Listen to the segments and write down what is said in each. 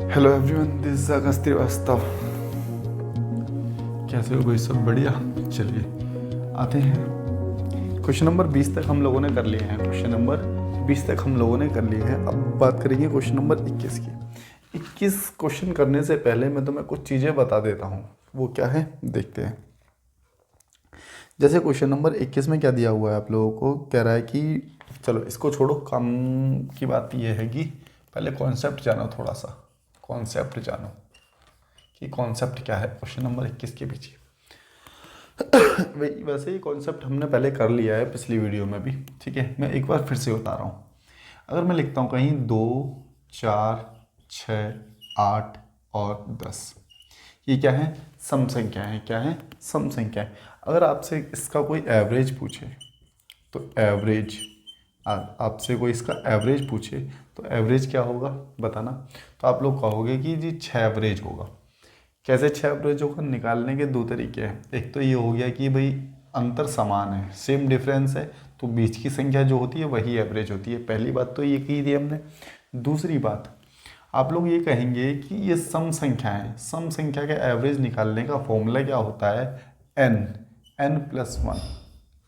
Hello everyone, this is अगस्त श्रीवास्तव। कैसे हो भाई? सब बढ़िया। चलिए आते हैं। क्वेश्चन नंबर 20 तक हम लोगों ने कर लिए हैं। क्वेश्चन नंबर 20 तक हम लोगों ने कर लिए हैं। अब बात करेंगे क्वेश्चन नंबर 21 की। 21 क्वेश्चन करने से पहले मैं तुम्हें कुछ चीज़ें बता देता हूँ। वो क्या है देखते हैं। जैसे क्वेश्चन नंबर 21 में क्या दिया हुआ है आप लोगों को, कह रहा है कि चलो इसको छोड़ो, काम की बात ये है कि पहले कॉन्सेप्ट जानो, थोड़ा सा कॉन्सेप्ट जानो कि कॉन्सेप्ट क्या है क्वेश्चन नंबर 21 के पीछे। वैसे ही कॉन्सेप्ट हमने पहले कर लिया है पिछली वीडियो में भी, ठीक है। मैं एक बार फिर से बता रहा हूँ। अगर मैं लिखता हूँ कहीं 2, 4, 6, 8 और 10, ये क्या है? सम संख्या है। क्या है? सम संख्या है। अगर आपसे इसका कोई एवरेज पूछे तो एवरेज, आपसे कोई इसका एवरेज पूछे तो एवरेज क्या होगा बताना। तो आप लोग कहोगे कि जी 6 एवरेज होगा। कैसे 6 एवरेज होगा? निकालने के दो तरीके हैं। एक तो ये हो गया कि भाई अंतर समान है, सेम डिफरेंस है, तो बीच की संख्या जो होती है वही एवरेज होती है। पहली बात तो ये की थी हमने। दूसरी बात, आप लोग ये कहेंगे कि ये सम संख्या है। सम संख्या के एवरेज निकालने का फॉर्मूला क्या होता है? N, n+1,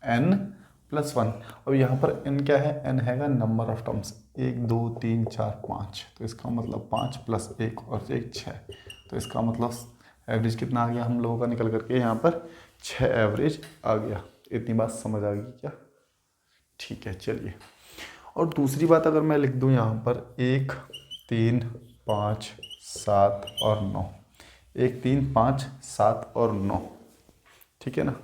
n+1। और यहाँ पर n क्या है? n हैगा नंबर ऑफ टर्म्स, 1 2 3 4 5। तो इसका मतलब 5 + 1 और 1 6। तो इसका मतलब एवरेज कितना आ गया हम लोगों का निकल करके? यहाँ पर 6 एवरेज आ गया। इतनी बात समझ आ गई क्या? ठीक है, चलिए। और दूसरी बात अगर मैं लिख दूँ यहाँ पर 1 3 5 7 और 9, 1 3 5 7 और 9, ठीक है ना।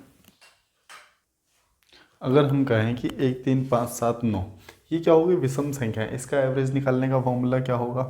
अगर हम कहें कि 1 3 5 7 9, ये क्या होगी? विषम संख्या है। इसका एवरेज निकालने का फॉर्मूला क्या होगा?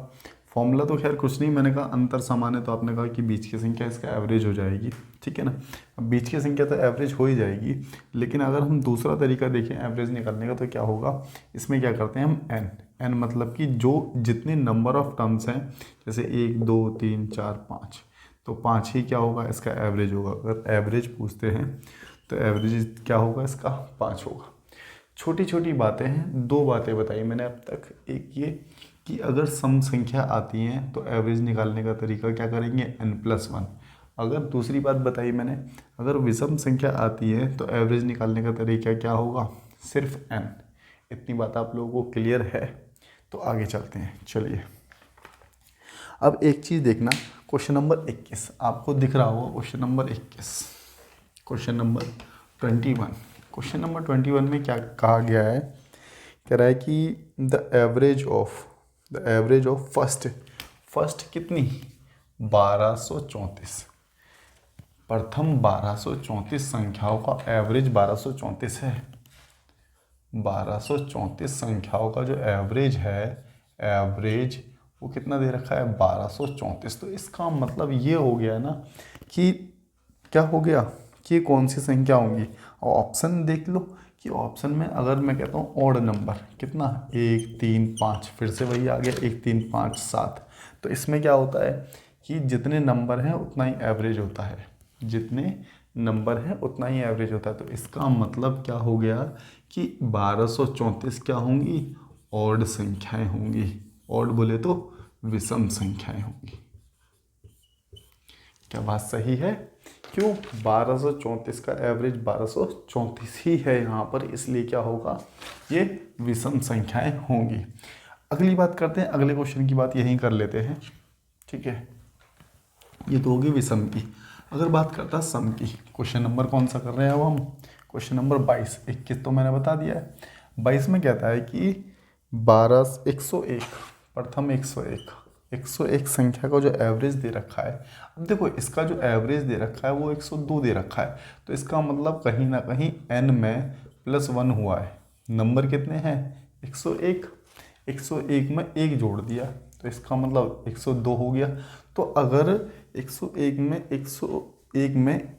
फॉर्मूला तो खैर कुछ नहीं, मैंने कहा अंतर समान है, तो आपने कहा कि बीच की संख्या इसका एवरेज हो जाएगी, ठीक है ना। अब बीच की संख्या तो एवरेज हो ही जाएगी, लेकिन अगर हम दूसरा तरीका देखें एवरेज निकालने का तो क्या होगा? इसमें क्या करते हैं हम? एन मतलब कि जो जितने नंबर ऑफ टर्म्स हैं, जैसे 1 2 3 4 5, तो 5 ही क्या होगा? इसका एवरेज होगा। अगर एवरेज पूछते हैं तो एवरेज क्या होगा इसका? 5 होगा। छोटी छोटी बातें हैं। दो बातें बताई मैंने अब तक। एक ये कि अगर सम संख्या आती हैं तो एवरेज निकालने का तरीका क्या करेंगे? n+1। अगर दूसरी बात बताई मैंने, अगर विषम संख्या आती है तो एवरेज निकालने का तरीका क्या होगा? सिर्फ n। इतनी बात आप लोगों को क्लियर है? तो आगे चलते हैं, चलिए। अब एक चीज़ देखना, क्वेश्चन नंबर 21 आपको दिख रहा होगा। Question number 21, question number 21। Question number 21 में क्या कहा गया है? कह रहा है कि द एवरेज ऑफ फर्स्ट कितनी? 1234। प्रथम 1234 संख्याओं का एवरेज 1234 है। 1234 संख्याओं का जो एवरेज है, एवरेज वो कितना दे रखा है? 1234। तो इसका मतलब ये हो गया ना कि क्या हो गया कि कौन सी संख्या होंगी। और ऑप्शन देख लो कि ऑप्शन में अगर मैं कहता हूँ ऑड नंबर कितना, 1 3 5, फिर से वही आ गया 1 3 5 7। तो इसमें क्या होता है कि जितने नंबर हैं उतना ही एवरेज होता है। जितने नंबर है उतना ही एवरेज होता है। तो इसका मतलब क्या हो गया कि 1234 क्या होंगी? ऑड संख्याएं होंगी। ऑड बोले तो विषम संख्याएं होंगी। क्या बात सही है? क्यों? 1234 का एवरेज 1234 ही है यहाँ पर, इसलिए क्या होगा? ये विषम संख्याएं होंगी। अगली बात करते हैं, अगले क्वेश्चन की बात यहीं कर लेते हैं, ठीक है। ये तो होगी विषम की। अगर बात करता है सम की, क्वेश्चन नंबर कौन सा कर रहे हैं अब हम? Question number 22। 21 तो मैंने बता दिया है। 22 में कहता है कि 101, प्रथम 101 संख्या का जो एवरेज दे रखा है। अब देखो इसका जो एवरेज दे रखा है वो 102 दे रखा है। तो इसका मतलब कहीं ना कहीं n में +1 हुआ है। नंबर कितने हैं? 101। 101 में 1 जोड़ दिया तो इसका मतलब 102 हो गया। तो अगर 101 में 101 में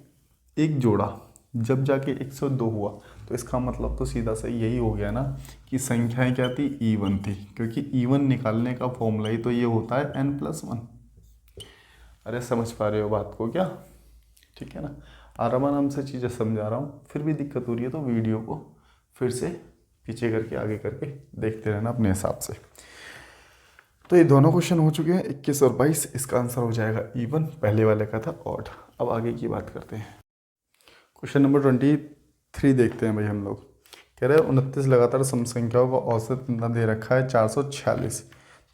1 जोड़ा जब जाके 102 हुआ, तो इसका मतलब तो सीधा सा यही हो गया ना कि संख्याएं क्या थी? इवन थी, क्योंकि इवन निकालने का फॉर्मूला ही तो ये होता है n+1। अरे समझ पा रहे हो बात को क्या? ठीक है ना। आराम से चीज़ें समझा रहा हूँ, फिर भी दिक्कत हो रही है तो वीडियो को फिर से पीछे करके आगे करके देखते रहना अपने हिसाब से। तो ये दोनों क्वेश्चन हो चुके हैं 21 और 22। इसका आंसर हो जाएगा इवन, पहले वाले का था ऑड। अब आगे की बात करते हैं। क्वेश्चन नंबर 23 देखते हैं भाई हम लोग। कह रहे हैं 29 लगातार सम संख्याओं का औसत कितना दे रखा है 446।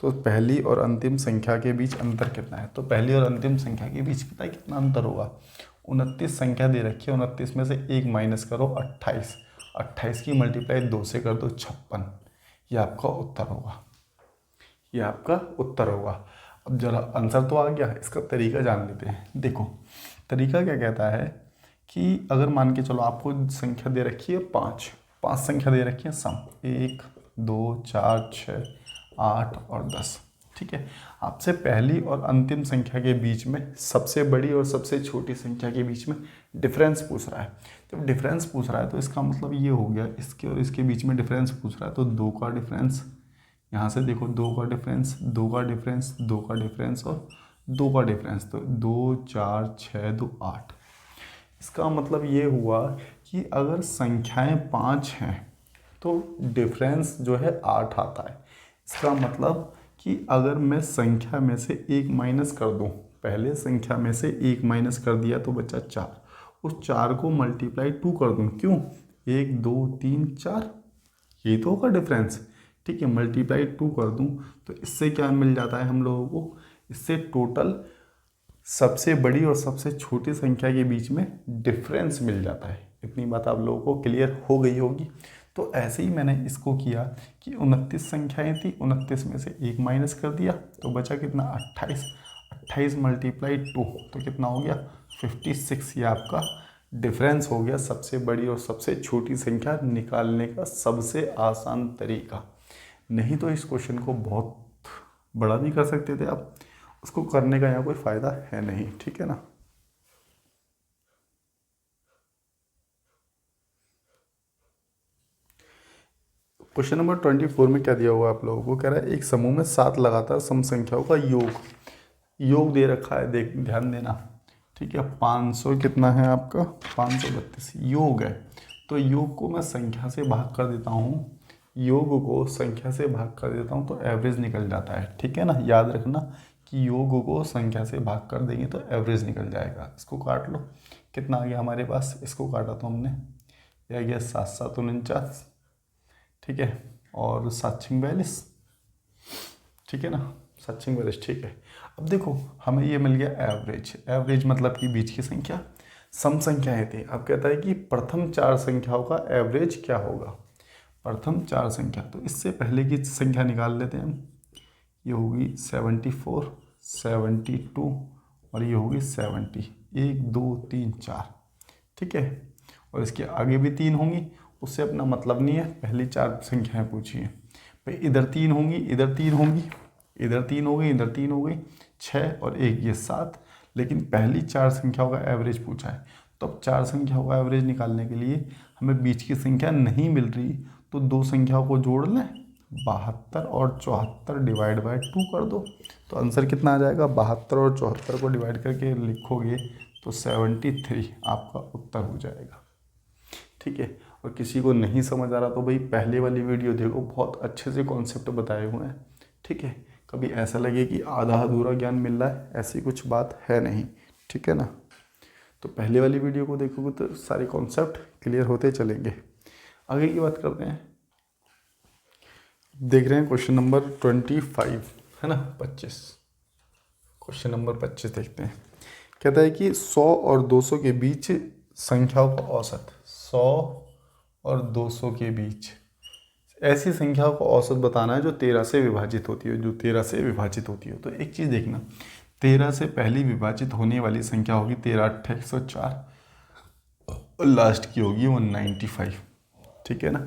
तो पहली और अंतिम संख्या के बीच अंतर कितना है। तो पहली और अंतिम संख्या के बीच पता है कितना अंतर होगा। 29 संख्या दे रखी है, 29 में से 1 माइनस करो 28, 28 की मल्टीप्लाई 2 से कर दो 56। ये आपका उत्तर होगा, ये आपका उत्तर होगा। अब जरा आंसर तो आ गया, इसका तरीका जान लेते हैं। देखो तरीका क्या कहता है कि अगर मान के चलो आपको संख्या दे रखी है 5, 5 संख्या दे रखी है सम 1 2 4 6 8 और 10। ठीक है, आपसे पहली और अंतिम संख्या के बीच में सबसे बड़ी और सबसे छोटी संख्या के बीच में डिफरेंस पूछ रहा है। जब डिफरेंस पूछ रहा है तो इसका मतलब ये हो गया, इसके और इसके बीच में डिफरेंस पूछ रहा है तो 2 का डिफरेंस, यहाँ से देखो 2 का डिफरेंस, 2 का डिफरेंस, 2 का डिफरेंस और 2 का डिफरेंस, तो 2 4 6 2 8। इसका मतलब ये हुआ कि अगर संख्याएं 5 हैं तो डिफरेंस जो है 8 आता है। इसका मतलब कि अगर मैं संख्या में से 1 माइनस कर दूं, पहले संख्या में से 1 माइनस कर दिया तो बचा 4, उस 4 को मल्टीप्लाई 2 कर दूं, क्यों 1 2 3 4, ये तो होगा डिफरेंस। ठीक है, मल्टीप्लाई 2 कर दूं तो इससे क्या मिल जाता है हम लोगों को, इससे टोटल सबसे बड़ी और सबसे छोटी संख्या के बीच में डिफरेंस मिल जाता है। इतनी बात आप लोगों को क्लियर हो गई होगी। तो ऐसे ही मैंने इसको किया कि 29 संख्याएं थी, 29 में से 1 माइनस कर दिया तो बचा कितना 28, 28 मल्टीप्लाई 2 तो कितना हो गया 56। ये आपका डिफरेंस हो गया। सबसे बड़ी और सबसे छोटी संख्या निकालने का सबसे आसान तरीका। नहीं तो इस क्वेश्चन को बहुत बड़ा भी कर सकते थे आप, उसको करने का यहाँ कोई फ़ायदा है नहीं। ठीक है ना। क्वेश्चन नंबर 24 में क्या दिया हुआ है आप लोगों को। कह रहा है एक समूह में 7 लगातार सम संख्याओं का योग दे रखा है, देख ध्यान देना। ठीक है, 500 कितना है आपका 532 योग है। तो योग को मैं संख्या से भाग कर देता हूँ, योग को संख्या से भाग कर देता हूँ तो एवरेज निकल जाता है। ठीक है ना, याद रखना कि योग को संख्या से भाग कर देंगे तो एवरेज निकल जाएगा। इसको काट लो, कितना आ गया हमारे पास, इसको काटा तो हमने, यह आ गया 7 7 49। ठीक है, और 7 6 42। ठीक है ना, 7 6 42। ठीक है, अब देखो हमें ये मिल गया एवरेज। एवरेज मतलब कि बीच की संख्या, सम संख्याएं थी। अब कहता है कि प्रथम 4 संख्याओं का एवरेज क्या होगा। प्रथम 4 संख्या, तो इससे पहले की संख्या निकाल लेते हैं हम। ये होगी 74 72 और ये होगी 70, 1 2 3 4। ठीक है, और इसके आगे भी 3 होंगी, उससे अपना मतलब नहीं है, पहली 4 संख्याएं पूछी हैं भाई। इधर 3 होंगी, इधर 3 होंगी, इधर 3 हो गई, इधर 3 हो गई, 6 और 1 ये 7। लेकिन पहली 4 संख्याओं का एवरेज पूछा है। तो अब 4 संख्याओं का एवरेज निकालने के लिए हमें बीच की संख्या नहीं मिल रही, तो 2 संख्याओं को जोड़ लें, 72 और 74 डिवाइड बाय 2 कर दो। तो आंसर कितना आ जाएगा, 72 और 74 को डिवाइड करके लिखोगे तो 73 आपका उत्तर हो जाएगा। ठीक है, और किसी को नहीं समझ आ रहा तो भाई पहले वाली वीडियो देखो, बहुत अच्छे से कॉन्सेप्ट बताए हुए हैं। ठीक है, कभी ऐसा लगे कि आधा अधूरा ज्ञान मिल रहा है, ऐसी कुछ बात है नहीं। ठीक है ना, तो पहले वाली वीडियो को देखोगे तो सारे कॉन्सेप्ट क्लियर होते चलेंगे। आगे की बात करते हैं। देख रहे हैं क्वेश्चन नंबर 25 है ना, 25। क्वेश्चन नंबर 25 देखते हैं। कहता है कि 100 और 200 के बीच संख्याओं का औसत, 100 और 200 के बीच ऐसी संख्याओं का औसत बताना है जो 13 से विभाजित होती है, जो 13 से विभाजित होती है। तो एक चीज़ देखना, 13 से पहली विभाजित होने वाली संख्या होगी 13 8 104 और लास्ट की होगी 195। ठीक है ना,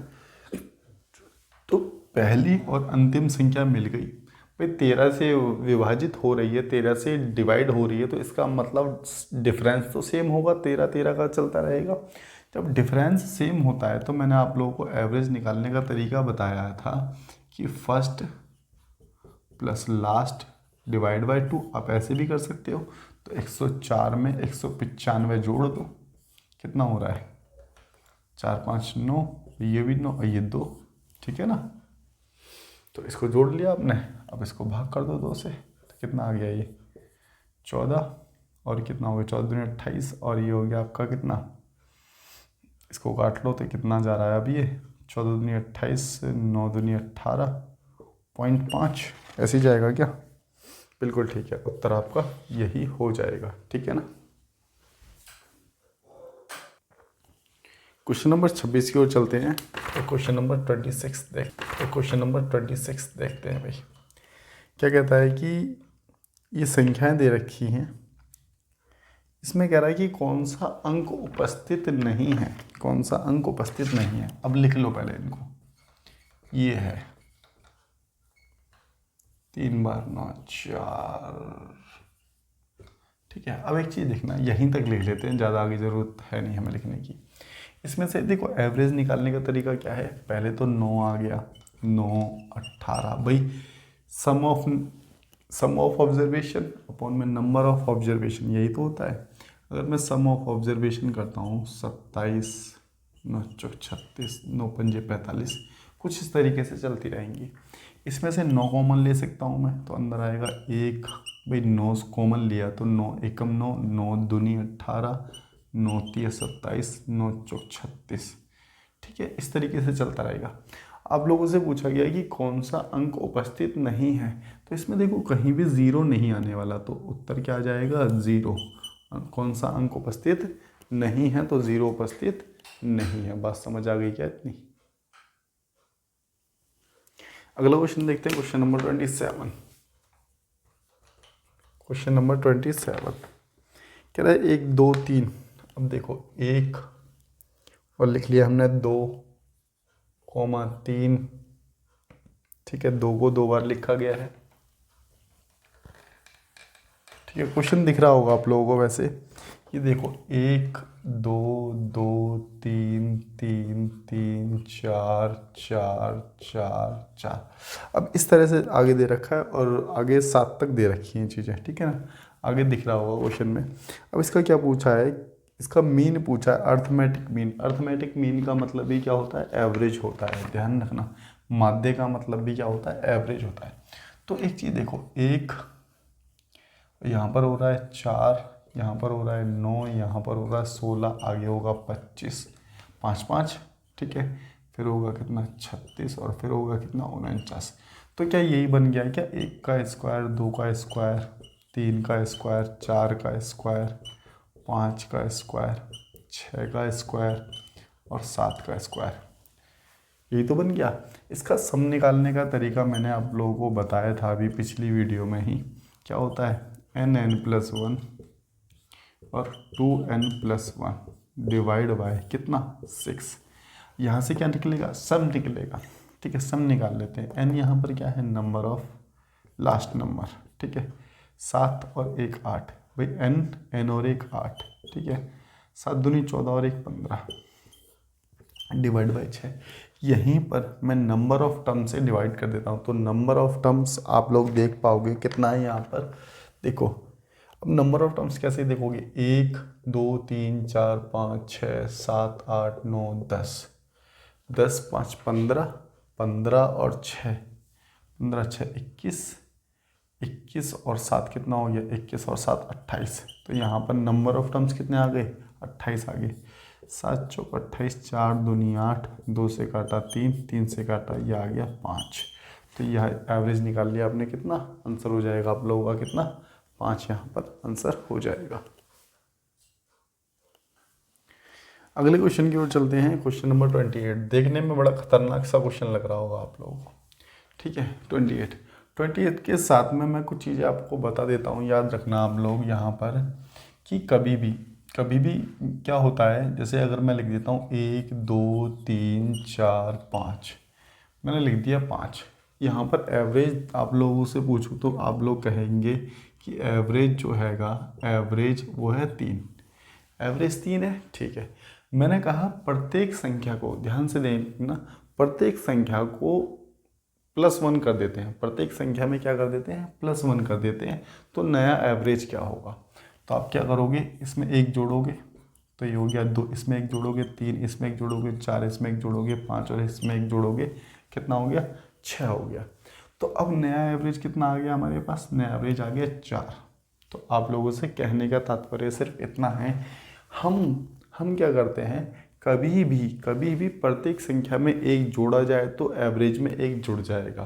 तो पहली और अंतिम संख्या मिल गई भाई, 13 से विभाजित हो रही है, 13 से डिवाइड हो रही है, तो इसका मतलब डिफरेंस तो सेम होगा, 13 13 का चलता रहेगा। जब डिफरेंस सेम होता है तो मैंने आप लोगों को एवरेज निकालने का तरीका बताया था कि first plus last divide by 2। आप ऐसे भी कर सकते हो। तो 104 में 195 जोड़ दो, कितना हो रहा है 4 5 9, ये भी 9 और ये 2। ठीक है ना, तो इसको जोड़ लिया आपने, अब इसको भाग कर दो 2 से, तो कितना आ गया ये 14, और कितना हो गया 14 दूनी 28, और ये हो गया आपका कितना, इसको काट लो तो कितना जा रहा है अब ये 14 दूनी 28, 9 दूनी 18.5, ऐसे ही जाएगा क्या? बिल्कुल ठीक है, उत्तर आपका यही हो जाएगा, ठीक है ना। क्वेश्चन नंबर 26 की ओर चलते हैं। तो क्वेश्चन नंबर 26 देखते हैं भाई। क्या कहता है कि ये संख्याएं दे रखी हैं, इसमें कह रहा है कि कौन सा अंक उपस्थित नहीं है, कौन सा अंक उपस्थित नहीं है। अब लिख लो पहले इनको, ये है 3 बार 9 4, ठीक है। अब एक चीज़ देखना, यहीं तक लिख लेते हैं, ज़्यादा आगे ज़रूरत है नहीं हमें लिखने की। इसमें से देखो एवरेज निकालने का तरीका क्या है, पहले तो 9 आ गया, 9 18 भाई, सम ऑफ ऑब्जर्वेशन अपॉन में नंबर ऑफ ऑब्जर्वेशन, यही तो होता है। अगर मैं सम ऑफ ऑब्जर्वेशन करता हूँ 27 9 चौक 36 9 पंजे 45, कुछ इस तरीके से चलती रहेंगी। इसमें से 9 कॉमन ले सकता हूँ मैं, तो अंदर आएगा 1, भाई 9 कॉमन लिया तो 9 एकम 9, 9 दूनी 18, 9 तिया 27, 9 चौक 36, ठीक है। इस तरीके से चलता रहेगा। आप लोगों से पूछा गया कि कौन सा अंक उपस्थित नहीं है, तो इसमें देखो कहीं भी 0 नहीं आने वाला, तो उत्तर क्या आ जाएगा 0। कौन सा अंक उपस्थित नहीं है, तो 0 उपस्थित नहीं है। बात समझ आ गई क्या इतनी? अगला क्वेश्चन देखते हैं, क्वेश्चन नंबर 27। क्वेश्चन नंबर 27 कह रहा है 1 2 3। अब देखो 1 और लिख लिया हमने 2 3, ठीक है। 2 को 2 बार लिखा गया है, ठीक है। क्वेश्चन दिख रहा होगा आप लोगों को वैसे। ये देखो 1 2 2 3 3 3 4 4 4 4। अब इस तरह से आगे दे रखा है और आगे 7 तक दे रखी हैं चीज़ें, ठीक है ना। आगे दिख रहा होगा क्वेश्चन में। अब इसका क्या पूछा है, इसका मीन पूछा है, अर्थमेटिक मीन। अर्थमेटिक मीन का मतलब भी क्या होता है, एवरेज होता है, ध्यान रखना। माध्य का मतलब भी क्या होता है, एवरेज होता है। तो एक चीज़ देखो, 1 यहाँ पर हो रहा है 4, यहाँ पर हो रहा है 9, यहाँ पर हो रहा है 16, आगे होगा 25, 5 5, ठीक है। फिर होगा कितना 36, और फिर होगा कितना 49। तो क्या यही बन गया क्या, 1 का स्क्वायर, 2 का स्क्वायर, 3 का स्क्वायर, 4 का स्क्वायर, 5 का स्क्वायर, 6 का स्क्वायर और 7 का स्क्वायर, यही तो बन गया। इसका सम निकालने का तरीका मैंने आप लोगों को बताया था अभी पिछली वीडियो में ही। क्या होता है, n+1 और 2n+1 डिवाइड बाय कितना 6। यहाँ से क्या निकलेगा, सम निकलेगा, ठीक है। सम निकाल लेते हैं। n यहाँ पर क्या है, नंबर ऑफ लास्ट नंबर, ठीक है। 7 और 1 8, भाई n और 1 8, ठीक है। 7 दूनी 14 और 1 15 डिवाइड बाई 6। यहीं पर मैं नंबर ऑफ टर्म से डिवाइड कर देता हूँ, तो नंबर ऑफ टर्म्स आप लोग देख पाओगे कितना है यहाँ पर। देखो अब नंबर ऑफ टर्म्स कैसे देखोगे, 1 2 3 4 5 6 7 8 9 10, 10 5 15, 15 और 6, 15 6 21, 21 और 7 कितना हो गया, 21 और 7 28। तो यहाँ पर नंबर ऑफ टर्म्स कितने आ गए, 28 आ गए। 7 चौक 28, 4 दूनी 8, 2 से काटा 3, 3 से काटा ये आ गया 5। तो यह एवरेज निकाल लिया आपने, कितना आंसर हो जाएगा आप लोगों का, कितना 5 यहाँ पर आंसर हो जाएगा। अगले क्वेश्चन की ओर चलते हैं, क्वेश्चन नंबर 28। देखने में बड़ा खतरनाक सा क्वेश्चन लग रहा होगा आप लोगों को, ठीक है। 28 के साथ में मैं कुछ चीज़ें आपको बता देता हूँ, याद रखना आप लोग यहाँ पर कि कभी भी क्या होता है, जैसे अगर मैं लिख देता हूँ 1 2 3 4 5, मैंने लिख दिया 5। यहाँ पर एवरेज आप लोगों से पूछूँ तो आप लोग कहेंगे कि एवरेज जो हैगा, एवरेज वो है 3, एवरेज 3 है, ठीक है। मैंने कहा प्रत्येक संख्या को, ध्यान से देखना, प्रत्येक संख्या को +1 कर देते हैं, प्रत्येक संख्या में क्या कर देते हैं, +1 कर देते हैं, तो नया एवरेज क्या होगा। तो आप क्या करोगे, इसमें 1 जोड़ोगे तो ये हो गया 2, इसमें 1 जोड़ोगे 3, इसमें 1 जोड़ोगे 4, इसमें 1 जोड़ोगे 5 और इसमें 1 जोड़ोगे कितना हो गया, 6 हो गया। तो अब नया एवरेज कितना आ गया हमारे पास, नया एवरेज आ गया 4। तो आप लोगों से कहने का तात्पर्य सिर्फ इतना है, हम क्या करते हैं, कभी भी प्रत्येक संख्या में एक जोड़ा जाए तो एवरेज में एक जुड़ जाएगा,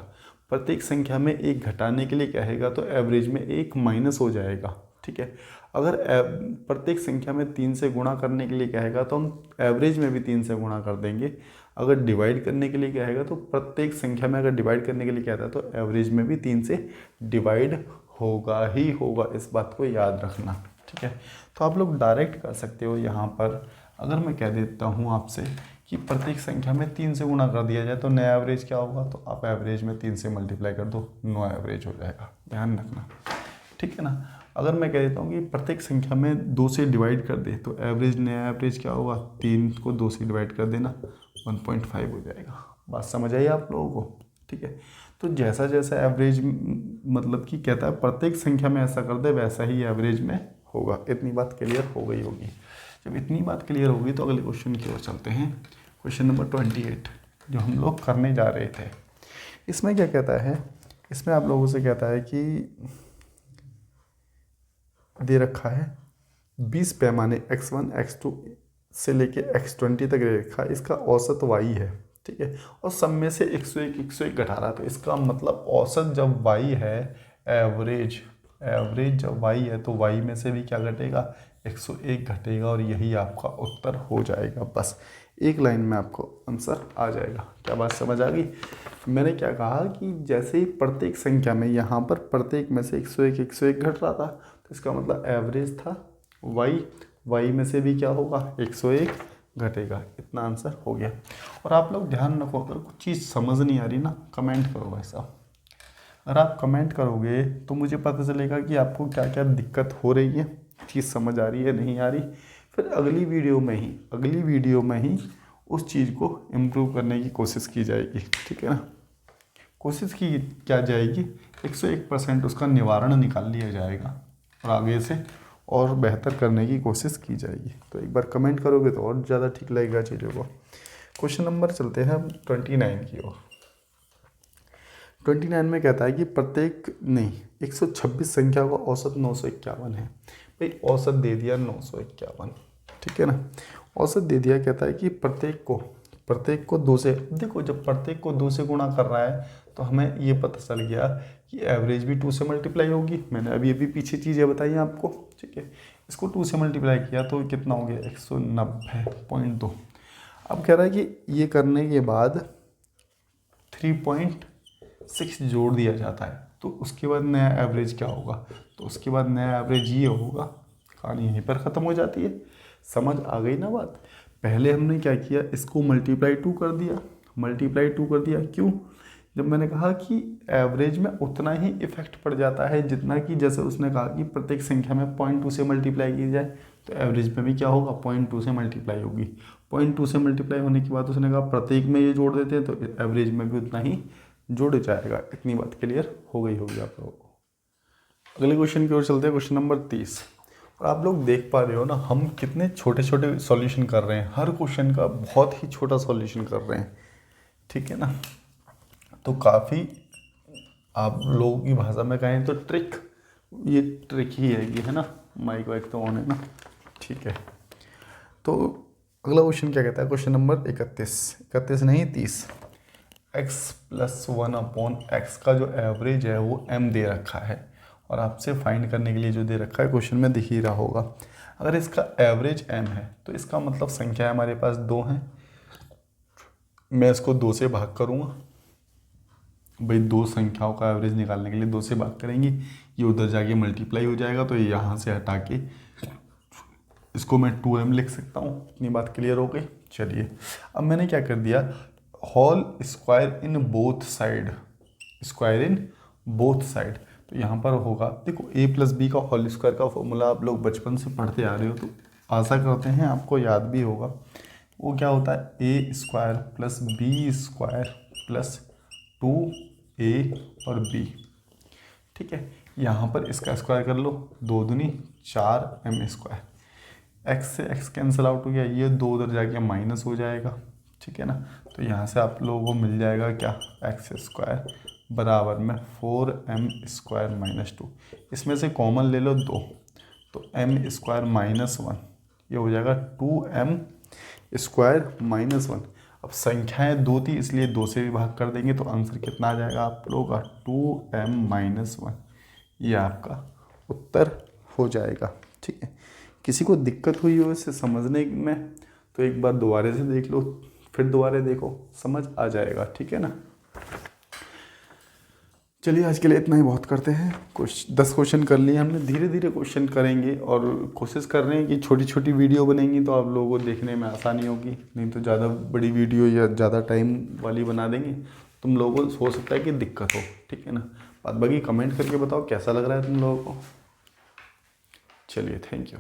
प्रत्येक संख्या में एक घटाने के लिए कहेगा तो एवरेज में एक माइनस हो जाएगा। ठीक है, अगर प्रत्येक संख्या में 3 से गुणा करने के लिए कहेगा तो हम एवरेज में भी 3 से गुणा कर देंगे। अगर डिवाइड करने के लिए कहेगा तो प्रत्येक संख्या में अगर डिवाइड करने के लिए कहता है तो एवरेज में भी 3 से डिवाइड होगा ही होगा, इस बात को याद रखना। ठीक है, तो आप लोग डायरेक्ट कर सकते हो। यहाँ पर अगर मैं कह देता हूँ आपसे कि प्रत्येक संख्या में 3 से गुणा कर दिया जाए तो नया एवरेज क्या होगा, तो आप एवरेज में 3 से मल्टीप्लाई कर दो, नो एवरेज हो जाएगा, ध्यान रखना। ठीक है ना। अगर मैं कह देता हूँ कि प्रत्येक संख्या में 2 से डिवाइड कर दे तो एवरेज, नया एवरेज क्या होगा, 3 को 2 से डिवाइड कर देना, 1.5 हो जाएगा। बात समझ आई आप लोगों को। ठीक है, तो जैसा जैसा एवरेज मतलब कि कहता है प्रत्येक संख्या में ऐसा कर दे वैसा ही एवरेज में होगा। इतनी बात क्लियर हो गई होगी। जब इतनी बात क्लियर होगी तो अगले क्वेश्चन की ओर चलते हैं। क्वेश्चन नंबर 28 जो हम लोग करने जा रहे थे, इसमें क्या कहता है, इसमें आप लोगों से कहता है कि दे रखा है 20 पैमाने x1 x2 से लेके x20 तक दे रखा है, इसका औसत y है। ठीक है, और सब में से 101 घटा रहा है, तो इसका मतलब औसत जब y है, एवरेज जब y है तो y में से भी क्या घटेगा, 101 घटेगा, और यही आपका उत्तर हो जाएगा। बस एक लाइन में आपको आंसर आ जाएगा। क्या बात समझ आ गई। मैंने क्या कहा कि जैसे ही प्रत्येक संख्या में, यहाँ पर प्रत्येक में से 101 घट रहा था, तो इसका मतलब एवरेज था y में से भी क्या होगा, 101 घटेगा। इतना आंसर हो गया। और आप लोग ध्यान रखो, अगर कुछ चीज़ समझ नहीं आ रही ना, कमेंट करो भाई साहब। अगर आप कमेंट करोगे तो मुझे पता चलेगा कि आपको क्या क्या दिक्कत हो रही है, चीज़ समझ आ रही है नहीं आ रही। फिर अगली वीडियो में ही उस चीज़ को इम्प्रूव करने की कोशिश की जाएगी। ठीक है ना, कोशिश की क्या जाएगी, 101% उसका निवारण निकाल लिया जाएगा और आगे से और बेहतर करने की कोशिश की जाएगी। तो एक बार कमेंट करोगे तो और ज़्यादा ठीक लगेगा चीज़ों को। क्वेश्चन नंबर चलते हैं अब 29 की ओर। 29 में कहता है कि 126 संख्या का औसत 951 है। भाई औसत दे दिया 951, ठीक है ना, औसत दे दिया। कहता है कि प्रत्येक को 2 से, देखो जब प्रत्येक को 2 से गुणा कर रहा है तो हमें ये पता चल गया कि एवरेज भी 2 से मल्टीप्लाई होगी। मैंने अभी पीछे चीज़ें बताई आपको। ठीक है, इसको 2 से मल्टीप्लाई किया तो कितना हो गया, 190.2। अब कह रहा है कि ये करने के बाद 3.6 जोड़ दिया जाता है, तो उसके बाद नया एवरेज क्या होगा, तो उसके बाद नया एवरेज ये होगा। कहानी यहीं पर ख़त्म हो जाती है। समझ आ गई ना बात। पहले हमने क्या किया, इसको मल्टीप्लाई 2 कर दिया। क्यों, जब मैंने कहा कि एवरेज में उतना ही इफेक्ट पड़ जाता है जितना कि, जैसे उसने कहा कि प्रत्येक संख्या में 0.2 से मल्टीप्लाई की जाए, तो एवरेज में भी क्या होगा, 0.2 से मल्टीप्लाई होगी। 0.2 से मल्टीप्लाई होने के बाद उसने कहा प्रत्येक में ये जोड़ देते हैं तो एवरेज में भी उतना ही जुड़ जाएगा। इतनी बात क्लियर हो गई होगी आप लोगों को। अगले क्वेश्चन की ओर चलते हैं, क्वेश्चन नंबर 30। और आप लोग देख पा रहे हो ना, हम कितने छोटे छोटे सॉल्यूशन कर रहे हैं, हर क्वेश्चन का बहुत ही छोटा सॉल्यूशन कर रहे हैं। ठीक है ना, तो काफ़ी आप लोगों की भाषा में कहें तो ये ट्रिक ही है कि, है ना। माइक वाइक तो ऑन है ना, ठीक है। तो अगला क्वेश्चन क्या कहता है, क्वेश्चन नंबर 31 नहीं 30। x+1/x का जो एवरेज है वो m दे रखा है, और आपसे फाइंड करने के लिए जो दे रखा है क्वेश्चन में दिख ही रहा होगा। अगर इसका एवरेज m है तो इसका मतलब संख्या हमारे पास 2 हैं। मैं इसको 2 से भाग करूँगा। भाई 2 संख्याओं का एवरेज निकालने के लिए 2 से भाग करेंगे, ये उधर जाके मल्टीप्लाई हो जाएगा, तो ये यहाँ से हटा के इसको मैं 2m लिख सकता हूँ। इतनी बात क्लियर हो गई। चलिए, अब मैंने क्या कर दिया, whole square in both side. तो यहाँ पर होगा, देखो a+b का होल स्क्वायर का फॉर्मूला आप लोग बचपन से पढ़ते आ रहे हो, तो आशा करते हैं आपको याद भी होगा। वो क्या होता है, a² + b² + 2a और b। ठीक है, यहाँ पर इसका स्क्वायर कर लो, 2 दूनी 4m²। x से x कैंसिल आउट हो गया, ये 2 उधर जाके माइनस हो जाएगा। ठीक है ना, तो यहाँ से आप लोगों को मिल जाएगा क्या, x² बराबर में 4m² - 2, इसमें से कॉमन ले लो 2, तो m² - 1, ये हो जाएगा 2m² - 1। अब संख्याएं 2 थी इसलिए 2 से भी भाग कर देंगे तो आंसर कितना आ जाएगा आप लोगों का 2m - 1। ये आपका उत्तर हो जाएगा। ठीक है, किसी को दिक्कत हुई हो इसे समझने में तो एक बार दोबारा से देख लो, फिर दोबारा देखो, समझ आ जाएगा। ठीक है ना। चलिए आज के लिए इतना ही बहुत करते हैं। कुछ 10 क्वेश्चन कर लिए हमने, धीरे धीरे क्वेश्चन करेंगे और कोशिश कर रहे हैं कि छोटी छोटी वीडियो बनेंगी तो आप लोगों को देखने में आसानी होगी, नहीं तो ज़्यादा बड़ी वीडियो या ज़्यादा टाइम वाली बना देंगे तुम लोगों को हो सकता है कि दिक्कत हो। ठीक है ना। बात बाकी कमेंट करके बताओ कैसा लग रहा है तुम लोगों को। चलिए, थैंक यू।